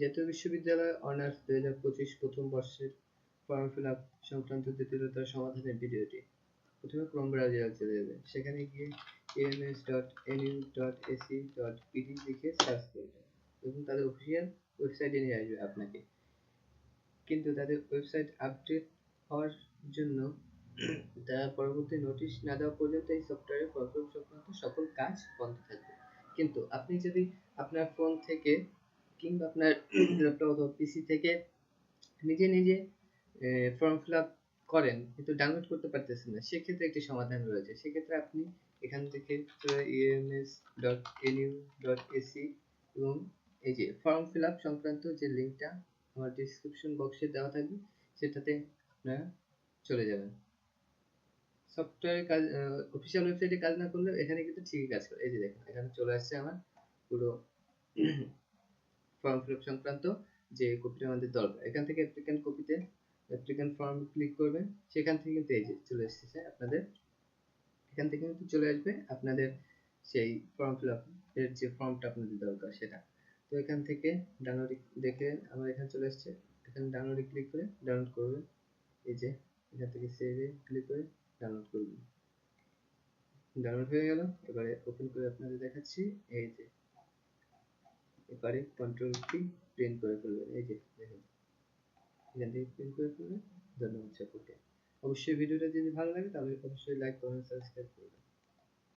জাতীয় বিশ্ববিদ্যালয় অনার্স 2025 প্রথম বর্ষের ফর্ম ফিল আপ সংক্রান্ত জটিলতার সমাধানের ভিডিওটি। প্রথমে ক্রোম ব্রাউজারে চলে যাবে, সেখানে গিয়ে ams.nu.ac.pd লিখে সার্চ করবেন এবং তাদের অফিসিয়াল ওয়েবসাইটে নিয়ে আসবে আপনাকে। কিন্তু তাদের ওয়েবসাইট আপডেট হওয়ার জন্য তারা পরবর্তী নোটিশ না দেওয়া পর্যন্ত এই সফটওয়্যারের ফর্ম ফিল আপ সংক্রান্ত সকল কাজ বন্ধ থাকবে। কিন্তু আপনি যদি আপনার ফোন থেকে কিংবা আপনার ল্যাপটপ অথবা পিসি থেকে নিজে নিজে ফর্ম ফিল আপ করেন কিন্তু ডাউনলোড করতে পারতেছেন না, সেক্ষেত্রে একটি সমাধান রয়েছে। সেক্ষেত্রে আপনি এখান থেকে ems.nu.ac এবং এই যে ফর্ম ফিল আপ সংক্রান্ত যে লিঙ্কটা আমার ডিসক্রিপশন বক্সে দেওয়া থাকবে সেটাতে আপনারা চলে যাবেন। সফটওয়্যারের কাজ অফিসিয়াল ওয়েবসাইটে কাজ না করলেও এখানে কিন্তু ঠিকই কাজ করে। এই যে দেখুন এখানে চলে আসছে আমার পুরো ফর্ম ফিল আপ সংক্রান্ত যে কপিটা আমাদের দরকার। এখান থেকে অ্যাপ্লিক্যান্ট কপিতে অ্যাপ্লিক্যান্ট ফর্ম ক্লিক করবেন, সেখান থেকে কিন্তু এই যে চলে এসেছে আপনাদের, এখান থেকে কিন্তু চলে আসবে আপনাদের সেই ফর্ম ফিল আপ এর যে ফর্মটা আপনাদের দরকার সেটা। তো এখান থেকে ডাউনলোড দেখে আমার এখানে চলে এসেছে, এখানে ডাউনলোডে ক্লিক করে ডাউনলোড করবেন। এই যে এখান থেকে সেভে ক্লিক করে ডাউনলোড করবেন। ডাউনলোড হয়ে গেল, এবারে ওপেন করে আপনাদের দেখাচ্ছি। এই যে এবারে কন্ট্রোল কি প্রিন্ট করে ফেলবেন, এই যে দেখুন এখান থেকে প্রিন্ট করে ফেলবেন। ধন্যবাদ সকলকে। অবশ্যই ভিডিওটা যদি ভালো লাগে তাহলে অবশ্যই লাইক কমেন্ট সাবস্ক্রাইব করবেন।